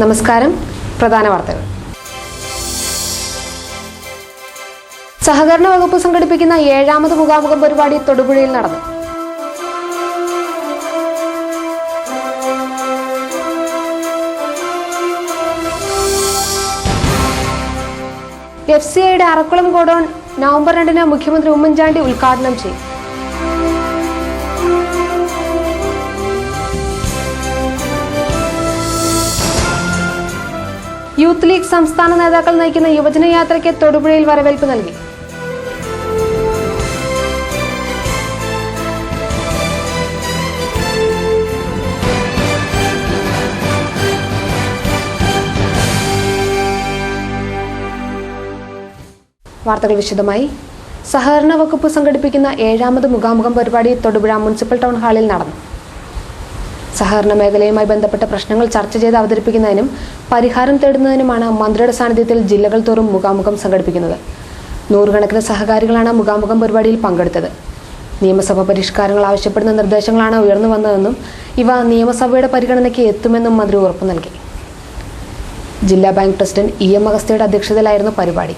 നമസ്കാരം. പ്രധാന വാർത്തകൾ. സഹകരണ വകുപ്പ് സംഘടിപ്പിക്കുന്ന 7ാമത് മുഖാമുഖം പരിപാടി തൊടുപുഴയിൽ നടന്നു. FCIയുടെ അറക്കുളം ഗോഡൌൺ നവംബർ 2-ന് മുഖ്യമന്ത്രി ഉമ്മൻചാണ്ടി ഉദ്ഘാടനം ചെയ്യും. യൂത്ത് ലീഗ് സംസ്ഥാന നേതാക്കൾ നയിക്കുന്ന യുവജന യാത്രയ്ക്ക് തൊടുപുഴയിൽ വരവേൽപ്പ് നൽകി. വാർത്തകൾ വിശദമായി. സഹകരണ വകുപ്പ് സംഘടിപ്പിക്കുന്ന 7ാമത് മുഖാമുഖം പരിപാടി തൊടുപുഴ മുനിസിപ്പൽ ടൗൺ ഹാളിൽ നടന്നു. സഹകരണ മേഖലയുമായി ബന്ധപ്പെട്ട പ്രശ്നങ്ങൾ ചർച്ച ചെയ്ത് അവതരിപ്പിക്കുന്നതിനും പരിഹാരം തേടുന്നതിനുമാണ് മന്ത്രിയുടെ സാന്നിധ്യത്തിൽ ജില്ലകൾ തോറും മുഖാമുഖം സംഘടിപ്പിക്കുന്നത്. 100 കണക്കിന് സഹകാരികളാണ് മുഖാമുഖം പരിപാടിയിൽ പങ്കെടുത്തത്. നിയമസഭ പരിഷ്കാരങ്ങൾ ആവശ്യപ്പെടുന്ന നിർദ്ദേശങ്ങളാണ് ഉയർന്നു വന്നതെന്നും ഇവ നിയമസഭയുടെ പരിഗണനയ്ക്ക് എത്തുമെന്നും മന്ത്രി ഉറപ്പു നൽകി. ജില്ലാ ബാങ്ക് പ്രസിഡന്റ് EM അഗസ്ത്യയുടെ അധ്യക്ഷതയിലായിരുന്നു പരിപാടി.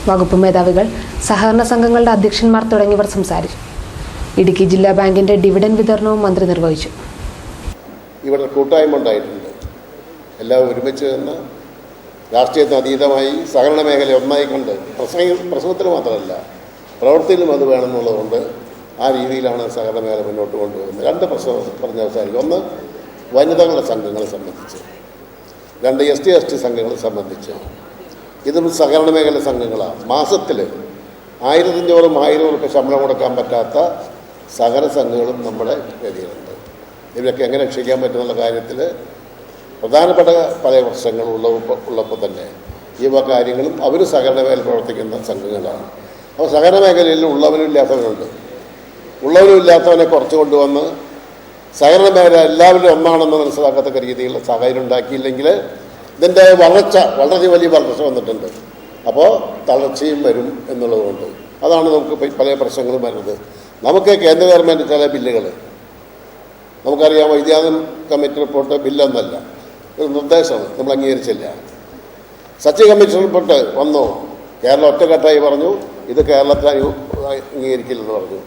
വകുപ്പ് മേധാവികൾ, സഹകരണ സംഘങ്ങളുടെ അധ്യക്ഷന്മാർ തുടങ്ങിയവർ സംസാരിച്ചു. ഇടുക്കി ജില്ലാ ബാങ്കിന്റെ ഡിവിഡൻഡ് വിതരണവും മന്ത്രി നിർവഹിച്ചു. ഇവിടെ കൂട്ടായ്മ ഉണ്ടായിട്ടുണ്ട്. എല്ലാവരും ഒരുമിച്ച് നിന്ന് രാഷ്ട്രീയത്തിന് അതീതമായി സഹകരണ മേഖല ഒന്നായി കണ്ട് പ്രസംഗത്തിൽ മാത്രമല്ല പ്രവൃത്തിയിലും അത് വേണമെന്നുള്ളതുകൊണ്ട് ആ രീതിയിലാണ് സഹകരണ മേഖല മുന്നോട്ട് കൊണ്ടുപോകുന്നത്. 2 പ്രശ്നം പറഞ്ഞ അവസാനിക്കും. ഒന്ന്, വനിതകളുടെ സംഘങ്ങളെ സംബന്ധിച്ച്. 2, ST സംഘങ്ങളെ സംബന്ധിച്ച്. ഇതും സഹകരണ മേഖല സംഘങ്ങളാണ്. മാസത്തിൽ 1500 ശമ്പളം കൊടുക്കാൻ പറ്റാത്ത സഹകരണ സംഘങ്ങളും നമ്മുടെ വേദിയിലുണ്ട്. ഇവരൊക്കെ എങ്ങനെ രക്ഷിക്കാൻ പറ്റുന്നുള്ള കാര്യത്തിൽ പ്രധാനപ്പെട്ട പല പ്രശ്നങ്ങളും ഉള്ളപ്പോൾ തന്നെ ഈ കാര്യങ്ങളും അവർ സഹകരണ മേഖലയിൽ പ്രവർത്തിക്കുന്ന സംഘങ്ങളാണ്. അപ്പോൾ സഹകരണ മേഖലയിൽ ഉള്ളവനും ഇല്ലാത്തവനുണ്ട്. ഉള്ളവനും ഇല്ലാത്തവനെ കുറച്ച് കൊണ്ടുവന്ന് സഹകരണ മേഖല എല്ലാവരും ഒന്നാണെന്ന് മനസ്സിലാക്കത്തക്ക രീതിയിലുള്ള സഹകരണം ഉണ്ടാക്കിയില്ലെങ്കിൽ ഇതിൻ്റെ വളർച്ച വളരെ വലിയ വളർച്ച വന്നിട്ടുണ്ട്. അപ്പോൾ തളർച്ചയും വരും എന്നുള്ളതുകൊണ്ട് അതാണ് നമുക്ക് പല പ്രശ്നങ്ങളും വരുന്നത്. നമുക്ക് കേന്ദ്ര ഗവൺമെൻറ് ചില ബില്ലുകൾ നമുക്കറിയാം. വൈദ്യാധൻ കമ്മിറ്റി റിപ്പോർട്ട് ബില്ലൊന്നല്ല, ഒരു നിർദ്ദേശമാണ്, നമ്മൾ അംഗീകരിച്ചില്ല. സച്ചി കമ്മിറ്റി റിപ്പോർട്ട് വന്നു, കേരളം ഒറ്റക്കെട്ടായി പറഞ്ഞു ഇത് കേരളത്തിൽ അംഗീകരിക്കില്ലെന്ന് പറഞ്ഞു.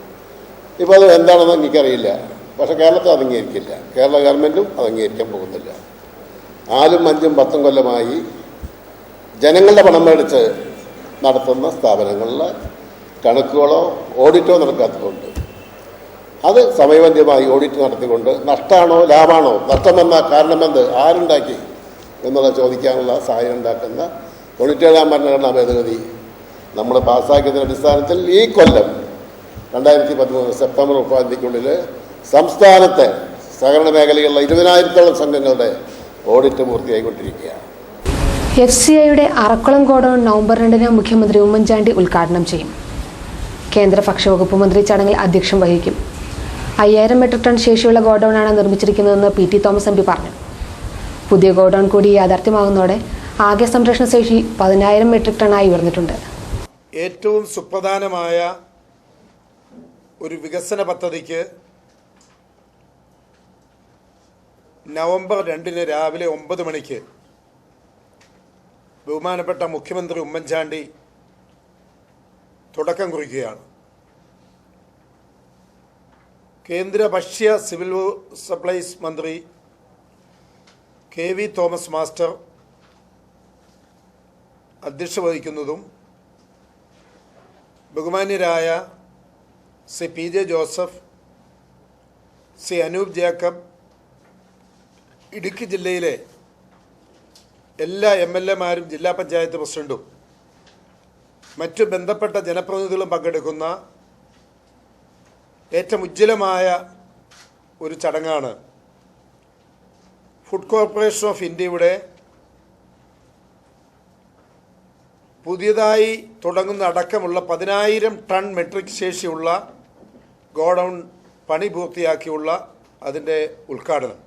ഇപ്പോൾ അത് എന്താണെന്ന് എനിക്കറിയില്ല. പക്ഷേ കേരളത്തിൽ അത് അംഗീകരിക്കില്ല. കേരള ഗവൺമെൻറ്റും അത് അംഗീകരിക്കാൻ പോകുന്നില്ല. 4, 5, 10 കൊല്ലമായി ജനങ്ങളുടെ പണം മേടിച്ച് നടത്തുന്ന സ്ഥാപനങ്ങളിലെ കണക്കുകളോ ഓഡിറ്റോ നടക്കാത്തതുകൊണ്ട് അത് സമയബന്ധിതമായി ഓഡിറ്റ് നടത്തിക്കൊണ്ട് നഷ്ടമാണോ ലാഭമാണോ, നഷ്ടമെന്ന കാരണമെന്ത്, ആരുണ്ടാക്കി എന്നുള്ള ചോദിക്കാനുള്ള സാഹചര്യം ഉണ്ടാക്കുന്ന 97ാം ഭരണഘടനാ ഭേദഗതി നമ്മൾ പാസ്സാക്കിയതിൻ്റെ അടിസ്ഥാനത്തിൽ ഈ കൊല്ലം 2013 സെപ്റ്റംബർ 30-ക്കുള്ളിൽ സംസ്ഥാനത്തെ സഹകരണ മേഖലയിലുള്ള 20,000-ഓളം സംഘങ്ങളുടെ ഓഡിറ്റ് പൂർത്തിയായിക്കൊണ്ടിരിക്കുകയാണ്. FCIയുടെ അറക്കുളം ഗോഡൌൺ നവംബർ 2-ന് മുഖ്യമന്ത്രി ഉമ്മൻചാണ്ടി ഉദ്ഘാടനം ചെയ്യും. കേന്ദ്ര ഭക്ഷ്യവകുപ്പ് മന്ത്രി ചടങ്ങിൽ അധ്യക്ഷം വഹിക്കും. 5000 മെട്രിക് ടൺ ശേഷിയുള്ള ഗോഡൌണാണ് നിർമ്മിച്ചിരിക്കുന്നതെന്ന് PT തോമസ് MP പറഞ്ഞു. പുതിയ ഗോഡൌൺ കൂടി യാഥാർത്ഥ്യമാകുന്നതോടെ ആകെ സംരക്ഷണ ശേഷി 10000 മെട്രിക് ടണ്ണായി ഉയർന്നിട്ടുണ്ട്. ഏറ്റവും സുപ്രധാനമായ ഒരു വികസന പദ്ധതിക്ക് നവംബർ 2-ന് രാവിലെ 9 മണിക്ക് ബഹുമാനപ്പെട്ട മുഖ്യമന്ത്രി ഉമ്മൻചാണ്ടി തുടക്കം കുറിക്കുകയാണ്. കേന്ദ്ര ഭക്ഷ്യ സിവിൽ സപ്ലൈസ് മന്ത്രി KV തോമസ് മാസ്റ്റർ അധ്യക്ഷത വഹിക്കുന്നതും ബഹുമാന്യരായ Shri PJ Joseph, Shri Anoop Jacob, Idukki ജില്ലയിലെ എല്ലാ MLA-മാരും ജില്ലാ പഞ്ചായത്ത് പ്രസിഡന്റും മറ്റു ബന്ധപ്പെട്ട ജനപ്രതിനിധികളും പങ്കെടുക്കുന്ന ഏറ്റവും ഉജ്ജ്വലമായ ഒരു ചടങ്ങാണ് ഫുഡ് കോർപ്പറേഷൻ ഓഫ് ഇന്ത്യയുടെ പുതിയതായി തുടങ്ങുന്ന അടക്കമുള്ള 10,000 ടൺ മെട്രിക് ശേഷിയുള്ള ഗോഡൌൺ പണി പൂർത്തിയാക്കിയുള്ള അതിൻ്റെ ഉദ്ഘാടനം.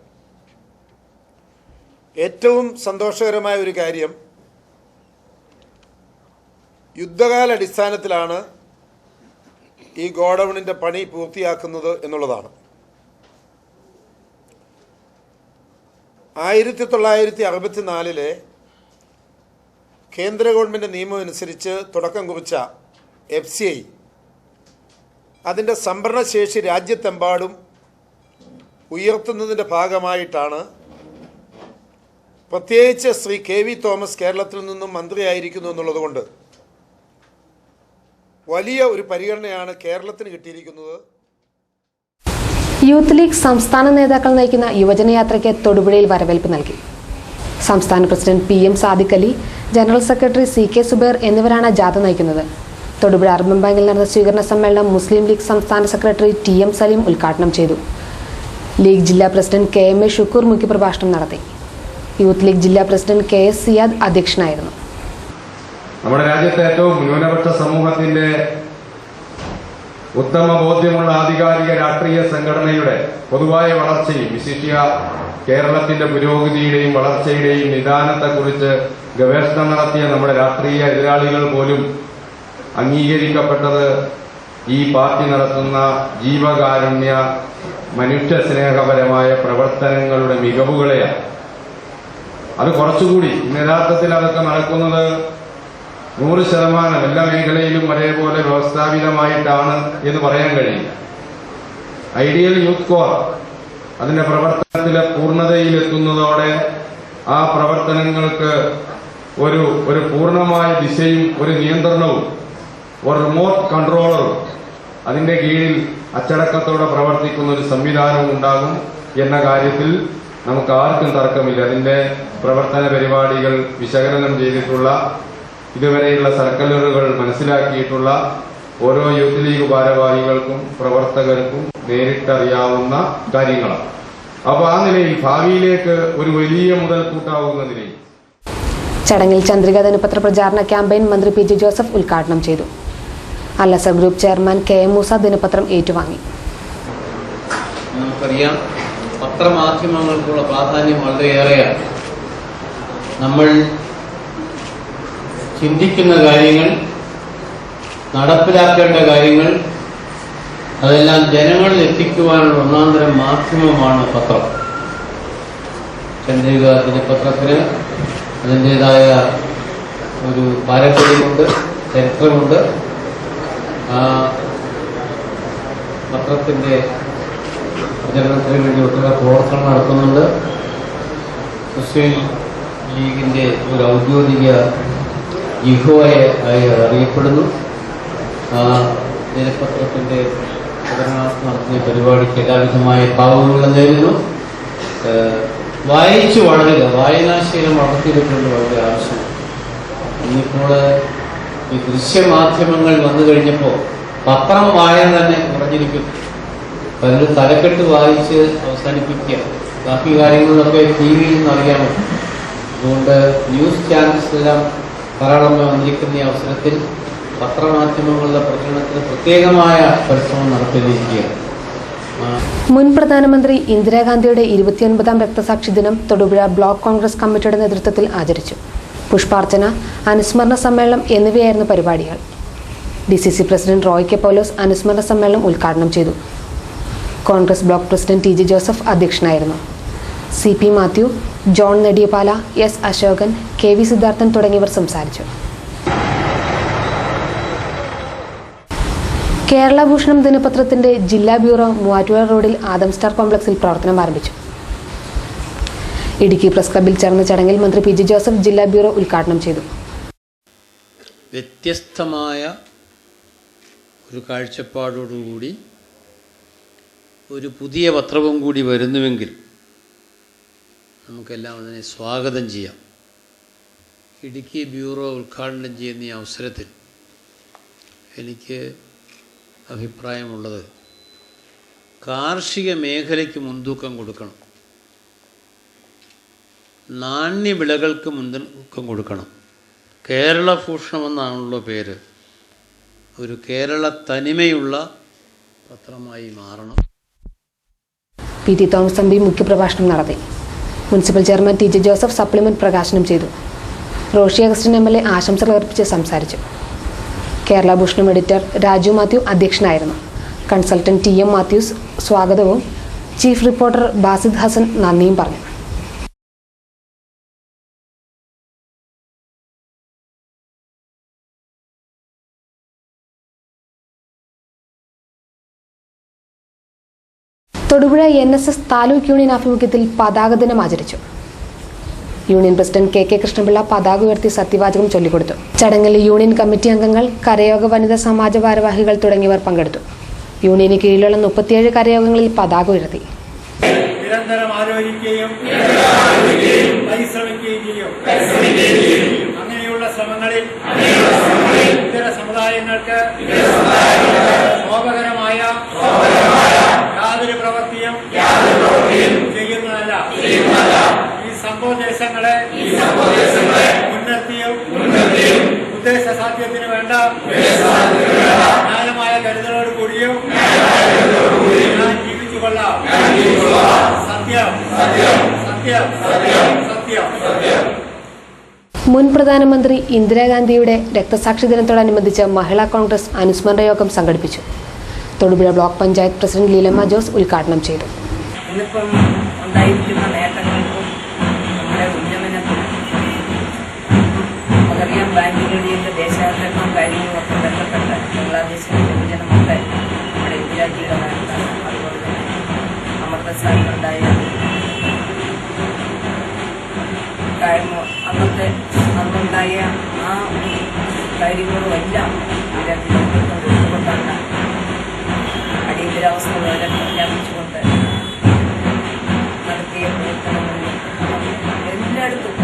ഏറ്റവും സന്തോഷകരമായ ഒരു കാര്യം, യുദ്ധകാലാടിസ്ഥാനത്തിലാണ് ഈ ഗോഡൌണിൻ്റെ പണി പൂർത്തിയാക്കുന്നത് എന്നുള്ളതാണ്. 1964 കേന്ദ്ര ഗവൺമെൻറ് നിയമം അനുസരിച്ച് തുടക്കം കുറിച്ച FCI അതിൻ്റെ സംഭരണശേഷി രാജ്യത്തെമ്പാടും ഉയർത്തുന്നതിൻ്റെ ഭാഗമായിട്ടാണ് പ്രത്യേകിച്ച് ശ്രീ KV തോമസ് കേരളത്തിൽ നിന്നും മന്ത്രിയായിരിക്കുന്നു എന്നുള്ളതുകൊണ്ട് വലിയ ഒരു പരിഗണനയാണ് കേരളത്തിന് കിട്ടിയിരിക്കുന്നത്. യൂത്ത് ലീഗ് സംസ്ഥാന നേതാക്കൾ നയിക്കുന്ന യുവജനയാത്രയ്ക്ക് തൊടുപുഴയിൽ വരവേൽപ്പ് നൽകി. സംസ്ഥാന president PM Sadiq Ali, general secretary CK Zubair എന്നിവരാണ് ജാഥ നയിക്കുന്നത്. തൊടുപുഴ അർബൻ ബാങ്കിൽ നടന്ന സ്വീകരണ സമ്മേളനം മുസ്ലിം ലീഗ് സംസ്ഥാന സെക്രട്ടറി TM സലീം ഉദ്ഘാടനം ചെയ്തു. ലീഗ് ജില്ലാ പ്രസിഡന്റ് KMA ഷുക്കൂർ മുഖ്യപ്രഭാഷണം നടത്തി. യൂത്ത് ലീഗ് ജില്ലാ പ്രസിഡന്റ് KS സിയാദ് അധ്യക്ഷനായിരുന്നു. നമ്മുടെ രാജ്യത്തെ ഏറ്റവും ന്യൂനപക്ഷ സമൂഹത്തിന്റെ ഉത്തമ ബോധ്യമുള്ള ആധികാരിക രാഷ്ട്രീയ സംഘടനയുടെ പൊതുവായ വളർച്ചയും വിശിഷ്യ കേരളത്തിന്റെ പുരോഗതിയുടെയും വളർച്ചയുടെയും നിദാനത്തെക്കുറിച്ച് ഗവേഷണം നടത്തിയ നമ്മുടെ രാഷ്ട്രീയ എതിരാളികൾ പോലും അംഗീകരിക്കപ്പെട്ടത് ഈ പാർട്ടി നടത്തുന്ന ജീവകാരുണ്യ മനുഷ്യസ്നേഹപരമായ പ്രവർത്തനങ്ങളുടെ മികവുകളെയാണ്. അത് കുറച്ചുകൂടി യഥാർത്ഥത്തിൽ അതൊക്കെ നടക്കുന്നത് 100% എല്ലാ മേഖലയിലും ഒരേപോലെ വ്യവസ്ഥാപിതമായിട്ടാണ് എന്ന് പറയാൻ കഴിയില്ല. ഐഡിയൽ യൂത്ത് കോർ അതിന്റെ പ്രവർത്തനത്തിലെ പൂർണ്ണതയിലെത്തുന്നതോടെ ആ പ്രവർത്തനങ്ങൾക്ക് ഒരു പൂർണ്ണമായ ദിശയും ഒരു നിയന്ത്രണവും ഒരു റിമോട്ട് കൺട്രോളറും അതിന്റെ കീഴിൽ അച്ചടക്കത്തോടെ പ്രവർത്തിക്കുന്ന ഒരു സംവിധാനവും ഉണ്ടാകും എന്ന കാര്യത്തിൽ നമുക്ക് ആർക്കും തർക്കമില്ല. അതിന്റെ പ്രവർത്തന പരിപാടികൾ വിശകലനം ചെയ്തിട്ടുള്ള ഇതുവരെയുള്ള സർക്കുലറുകൾ മനസ്സിലാക്കിയിട്ടുള്ള ഓരോ യൂത്ത് ലീഗ് ഭാരവാഹികൾക്കും പ്രവർത്തകർക്കും നേരിട്ടറിയാവുന്ന കാര്യങ്ങളാണ്. അപ്പോൾ ആ നിലയിൽ ഭാവിയിലേക്ക് ഒരു വലിയ മുതൽക്കൂട്ടാവുന്ന നിലയിൽ ചടങ്ങിൽ ചന്ദ്രിക ദിനപത്ര പ്രചാരണ ക്യാമ്പയിൻ മന്ത്രി PJ ജോസഫ് ഉദ്ഘാടനം ചെയ്തു. Al-Azhar group chairman KM Musa ദിനപത്രം ഏറ്റുവാങ്ങി. നമുക്കറിയാം, പത്രമാധ്യമങ്ങൾക്കുള്ള പ്രാധാന്യം വളരെയേറെയാണ്. നമ്മൾ ചിന്തിക്കുന്ന കാര്യങ്ങൾ, നടപ്പിലാക്കേണ്ട കാര്യങ്ങൾ, അതെല്ലാം ജനങ്ങളിൽ എത്തിക്കുവാനുള്ള ഒന്നാന്തരം മാധ്യമമാണ് പത്രം. ചന്ദ്രിക ദിനപത്രത്തിന് അതിൻ്റെതായ ഒരു പാരമ്പര്യമുണ്ട്, ചരിത്രമുണ്ട്. ആ പത്രത്തിൻ്റെ പ്രചരണത്തിന് വേണ്ടി ഒട്ടേറെ പ്രവർത്തനം നടത്തുന്നുണ്ട്. മുസ്ലിം ലീഗിൻ്റെ ഒരു ഔദ്യോഗിക ജിഹ്വയെ ആയി അറിയപ്പെടുന്നു. ആ ദിനപത്രത്തിൻ്റെ പ്രചരണാർത്ഥം നടത്തിയ പരിപാടിക്ക് എല്ലാവിധമായ ഭാവങ്ങളും നേരുന്നു. വായിച്ചു വളരുക, വായനാശീലം വളർത്തിയെടുക്കേണ്ട വളരെ ആവശ്യമാണ്. ഇന്നിപ്പോൾ ഈ ദൃശ്യമാധ്യമങ്ങൾ വന്നു കഴിഞ്ഞപ്പോൾ പത്രം വായന തന്നെ കുറഞ്ഞിരിക്കുന്നു. അതിൽ തലക്കെട്ട് വായിച്ച് അവസാനിപ്പിക്കുക, ബാക്കി കാര്യങ്ങളിലൊക്കെ TV നിന്ന് അറിയാൻ പറ്റും. അതുകൊണ്ട് ന്യൂസ് ചാനൽസെല്ലാം ധാരാളം വന്നിരിക്കുന്ന ഈ അവസരത്തിൽ പത്രമാധ്യമങ്ങളുടെ പ്രചരണത്തിന് പ്രത്യേകമായ പരിശ്രമം നടത്തിയിരിക്കുകയാണ്. മുൻ പ്രധാനമന്ത്രി ഇന്ദിരാഗാന്ധിയുടെ 29ാം രക്തസാക്ഷി ദിനം തൊടുപുഴ ബ്ലോക്ക് കോൺഗ്രസ് കമ്മിറ്റിയുടെ നേതൃത്വത്തിൽ ആചരിച്ചു. പുഷ്പാർച്ചന, അനുസ്മരണ സമ്മേളനം എന്നിവയായിരുന്നു പരിപാടികൾ. DCC പ്രസിഡന്റ് റോയ് കെ പൗലോസ് അനുസ്മരണ സമ്മേളനം ഉദ്ഘാടനം ചെയ്തു. Congress block president TG Joseph അധ്യക്ഷനായിരുന്നു. CP Mathew, John Nediyapala, S Ashokan, KV Siddharthan തുടങ്ങിയവർ സംസാരിച്ചു. കേരള ഭൂഷണം ദിനപത്രത്തിന്റെ ജില്ലാ ബ്യൂറോ മൂവാറ്റുപുഴ റോഡിൽ ആദം സ്റ്റാർ കോംപ്ലക്സിൽ പ്രവർത്തനം ആരംഭിച്ചു. ഇടുക്കി പ്രസ് ക്ലബ്ബിൽ ചേർന്ന ചടങ്ങിൽ മന്ത്രി PJ ജോസഫ് ജില്ലാ ബ്യൂറോ ഉദ്ഘാടനം ചെയ്തു. വ്യത്യസ്തമായ ഒരു കാഴ്ചപ്പാടോടുകൂടി ഒരു പുതിയ പത്രവും കൂടി വരുന്നുവെങ്കിൽ നമുക്കെല്ലാം അതിനെ സ്വാഗതം ചെയ്യാം. ഇടുക്കി ബ്യൂറോ ഉദ്ഘാടനം ചെയ്യുന്ന ഈ അവസരത്തിൽ എനിക്ക് അഭിപ്രായമുള്ളത്, കാർഷിക മേഖലയ്ക്ക് മുൻതൂക്കം കൊടുക്കണം, നാണ്യവിളകൾക്ക് മുൻതൂക്കം കൊടുക്കണം. കേരള ഭൂഷണം എന്നാണല്ലോ പേര്. ഒരു കേരള തനിമയുള്ള പത്രമായി മാറണം. PT തോമസ് MB മുഖ്യപ്രഭാഷണം നടത്തി. Municipal chairman TJ Joseph supplement പ്രകാശനം ചെയ്തു. റോഷി അഗസ്റ്റിൻ MLA ആശംസകൾ അർപ്പിച്ച് സംസാരിച്ചു. കേരള ഭൂഷണം എഡിറ്റർ രാജു മാത്യു അധ്യക്ഷനായിരുന്നു. കൺസൾട്ടന്റ് TM മാത്യൂസ് സ്വാഗതവും ചീഫ് റിപ്പോർട്ടർ ബാസിദ് ഹസൻ നന്ദിയും പറഞ്ഞു. തൊടുപുഴ NSS താലൂക്ക് യൂണിയൻ ആഭിമുഖ്യത്തിൽ പതാക ദിനം ആചരിച്ചു. യൂണിയൻ പ്രസിഡന്റ് KK കൃഷ്ണപിള്ള പതാക ഉയർത്തി സത്യവാചകം ചൊല്ലിക്കൊടുത്തു. ചടങ്ങിൽ യൂണിയൻ കമ്മിറ്റി അംഗങ്ങൾ, കരയോഗ വനിതാ സമാജ ഭാരവാഹികൾ തുടങ്ങിയവർ പങ്കെടുത്തു. യൂണിയന് കീഴിലുള്ള 37 കരയോഗങ്ങളിൽ പതാക ഉയർത്തി. നിരന്തരം ആലോചിക്കുകയും പരിശ്രമിക്കുകയും ചെയ്യും. അങ്ങനെയുള്ള ശ്രമങ്ങളിൽ ഇതര സമുദായങ്ങൾക്ക് ശോഭകരമായ യാതൊരു പ്രവൃത്തിയും ചെയ്യുന്നതല്ല. ഈ സംഭവദേശങ്ങളെ മുൻനിർത്തിയും ഉദ്ദേശ സാധ്യത്തിന് വേണ്ട ന്യായമായ കരുതലോട് കൂടിയും ഞാൻ ജീവിച്ചുകൊള്ളാം. സത്യം സത്യം സത്യം. മുൻ പ്രധാനമന്ത്രി ഇന്ദിരാഗാന്ധിയുടെ രക്തസാക്ഷി ദിനത്തോടനുബന്ധിച്ച് മഹിളാ കോൺഗ്രസ് അനുസ്മരണ യോഗം സംഘടിപ്പിച്ചു. തൊടുപുഴ ബ്ലോക്ക് പഞ്ചായത്ത് പ്രസിഡന്റ് ലീലമ്മ ജോസ് ഉദ്ഘാടനം ചെയ്തു. ഇന്നിപ്പം ഉണ്ടായിരിക്കുന്ന നേട്ടങ്ങൾക്കും നമ്മുടെ ഉന്നമനത്തിനും അതറിയാം. ബാങ്കുകളുടെയൊക്കെ ദേശാന്തരങ്ങളും കാര്യങ്ങളുമൊക്കെ ബന്ധപ്പെട്ട ബംഗ്ലാദേശിലെ വിഭജനമൊക്കെ നമ്മുടെ ഇന്ദിരാജിയുടെ നാട്ടിലാണ്. അതുപോലെ തന്നെ അമൃതസറിലുണ്ടായ അന്നുണ്ടായ ആ കാര്യങ്ങളുമെല്ലാം ഇന്ദിരാജിയുടെ കൊണ്ടാണ് അടിയന്തരാവസ്ഥ പോലെ പ്രഖ്യാപിച്ചുകൊണ്ട് നടത്തിയ പ്രവർത്തനങ്ങളിൽ എല്ലായിടത്തും.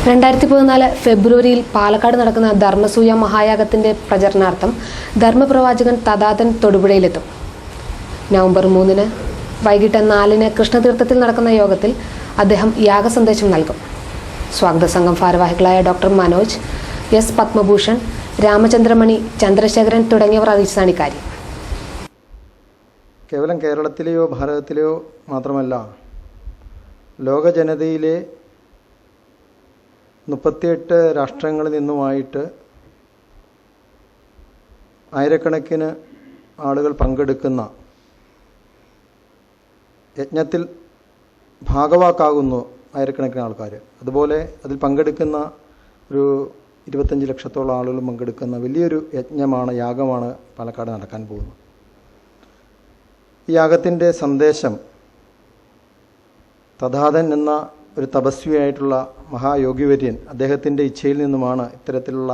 2014 ഫെബ്രുവരിയിൽ പാലക്കാട് നടക്കുന്ന ധർമ്മസൂയ മഹായാഗത്തിന്റെ പ്രചരണാർത്ഥം ധർമ്മപ്രവാചകൻ തഥാതൻ തൊടുപുഴയിലെത്തും. നവംബർ 3 വൈകിട്ട് 4 കൃഷ്ണതീർത്ഥത്തിൽ നടക്കുന്ന യോഗത്തിൽ അദ്ദേഹം യാഗസന്ദേശം നൽകും. സ്വാഗത സംഘം ഭാരവാഹികളായ ഡോക്ടർ മനോജ്, S പത്മഭൂഷൺ, രാമചന്ദ്രമണി, ചന്ദ്രശേഖരൻ തുടങ്ങിയവർ അറിയിച്ചതാണ് ഇക്കാര്യം. കേവലം കേരളത്തിലെയോ ഭാരതത്തിലെയോ മാത്രമല്ല, ലോക ജനതയിലെ 38 രാഷ്ട്രങ്ങളിൽ നിന്നുമായിട്ട് ആയിരക്കണക്കിന് ആളുകൾ പങ്കെടുക്കുന്ന യജ്ഞത്തിൽ ഭാഗവാക്കാകുന്നു ആയിരക്കണക്കിന് ആൾക്കാർ. അതുപോലെ അതിൽ പങ്കെടുക്കുന്ന ഒരു 25 ലക്ഷത്തോളം ആളുകൾ പങ്കെടുക്കുന്ന വലിയൊരു യജ്ഞമാണ്, യാഗമാണ് പാലക്കാട് നടക്കാൻ പോകുന്നത്. ഈ യാഗത്തിൻ്റെ സന്ദേശം തഥാതൻ എന്ന ഒരു തപസ്വിയായിട്ടുള്ള മഹായോഗിവര്യൻ അദ്ദേഹത്തിൻ്റെ ഇച്ഛയിൽ നിന്നുമാണ് ഇത്തരത്തിലുള്ള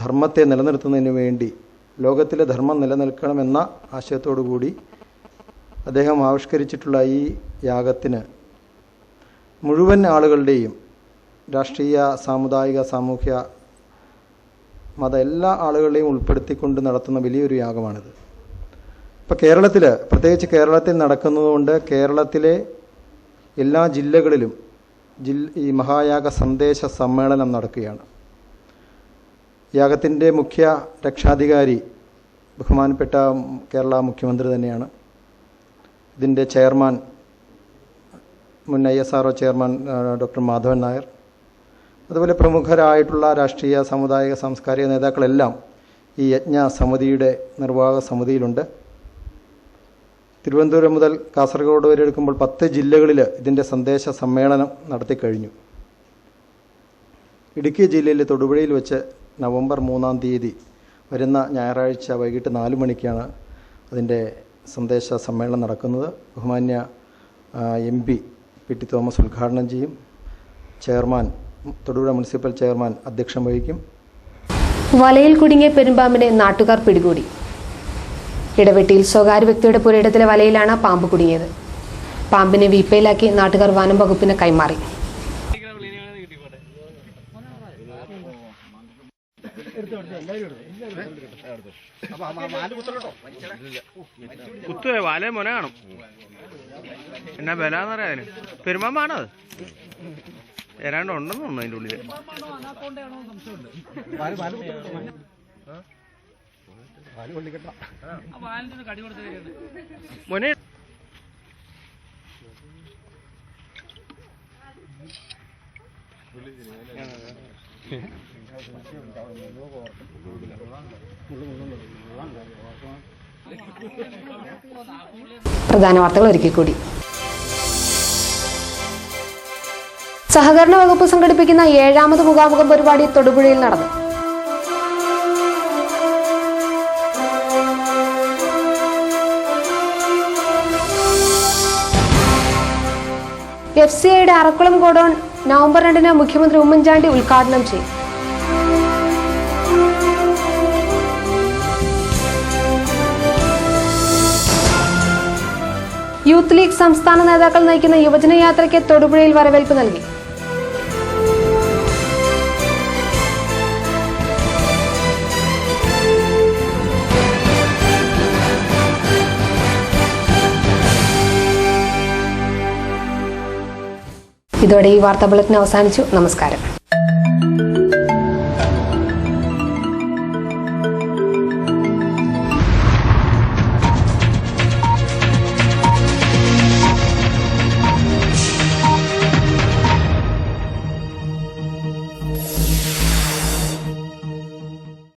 ധർമ്മത്തെ നിലനിർത്തുന്നതിന് വേണ്ടി, ലോകത്തിലെ ധർമ്മം നിലനിൽക്കണമെന്ന ആശയത്തോടു കൂടി അദ്ദേഹം ആവിഷ്കരിച്ചിട്ടുള്ള ഈ യാഗത്തിന് മുഴുവൻ ആളുകളുടെയും രാഷ്ട്രീയ, സാമുദായിക, സാമൂഹ്യ, മത എല്ലാ ആളുകളെയും ഉൾപ്പെടുത്തിക്കൊണ്ട് നടത്തുന്ന വലിയൊരു യാഗമാണിത്. ഇപ്പോൾ കേരളത്തിൽ, പ്രത്യേകിച്ച് കേരളത്തിൽ നടക്കുന്നതുകൊണ്ട് കേരളത്തിലെ എല്ലാ ജില്ലകളിലും ഈ മഹായാഗ സന്ദേശ സമ്മേളനം നടക്കുകയാണ്. യാഗത്തിൻ്റെ മുഖ്യ രക്ഷാധികാരി ബഹുമാനപ്പെട്ട കേരള മുഖ്യമന്ത്രി തന്നെയാണ്. ഇതിൻ്റെ ചെയർമാൻ, മുൻ ISRO chairman doctor Madhavan Nair, അതുപോലെ പ്രമുഖരായിട്ടുള്ള രാഷ്ട്രീയ, സാമുദായിക, സാംസ്കാരിക നേതാക്കളെല്ലാം ഈ യജ്ഞ സമിതിയുടെ നിർവാഹക സമിതിയിലുണ്ട്. തിരുവനന്തപുരം മുതൽ കാസർഗോഡ് വരെ എടുക്കുമ്പോൾ 10 ജില്ലകളിൽ ഇതിൻ്റെ സന്ദേശ സമ്മേളനം നടത്തിക്കഴിഞ്ഞു. ഇടുക്കി ജില്ലയിലെ തൊടുപുഴയിൽ വെച്ച് നവംബർ 3-ാം തീയതി വരുന്ന ഞായറാഴ്ച വൈകിട്ട് 4 മണിക്കാണ് അതിൻ്റെ സന്ദേശ സമ്മേളനം നടക്കുന്നത്. ബഹുമാന്യ MP PT തോമസ് ഉദ്ഘാടനം ചെയ്യും. ചെയർമാൻ, തൊടുപുഴ മുനിസിപ്പൽ ചെയർമാൻ അധ്യക്ഷം വഹിക്കും. വലയിൽ കുടുങ്ങിയ പെരുമ്പാമ്പിനെ നാട്ടുകാർ പിടികൂടി. ഇടവെട്ടിയിൽ സ്വകാര്യ വ്യക്തിയുടെ പുരയിടത്തിലെ വലയിലാണ് പാമ്പ് കുടുങ്ങിയത്. പാമ്പിനെ വീപ്പയിലാക്കി നാട്ടുകാർ വനം വകുപ്പിന് കൈമാറി. കുത്തുവേ വാല മൊന കാണും. എന്നാ ബലാന്നറിയാന് പെരുമാമ്പാണത്. ഏതാണ്ട് ഉണ്ടെന്ന് തോന്നുന്നു അതിൻ്റെ ഉള്ളിൽ. മോനെ പ്രധാന വാർത്തകൾ ഒരിക്കൽ കൂടി. സഹകരണ വകുപ്പ് സംഘടിപ്പിക്കുന്ന 7ാമത് മുഖാമുഖം പരിപാടി തൊടുപുഴയിൽ നടന്നു. FCIയുടെ അറക്കുളം ഗോഡൌൺ നവംബർ 2-ന് മുഖ്യമന്ത്രി ഉമ്മൻചാണ്ടി ഉദ്ഘാടനം ചെയ്യും. യൂത്ത് ലീഗ് സംസ്ഥാന നേതാക്കൾ നയിക്കുന്ന യുവജന യാത്രയ്ക്ക് തൊടുപുഴയിൽ വരവേൽപ്പ് നൽകി. ഇതോടെ ഈ വാർത്താ ബുള്ളറ്റിൻ അവസാനിച്ചു. നമസ്കാരം.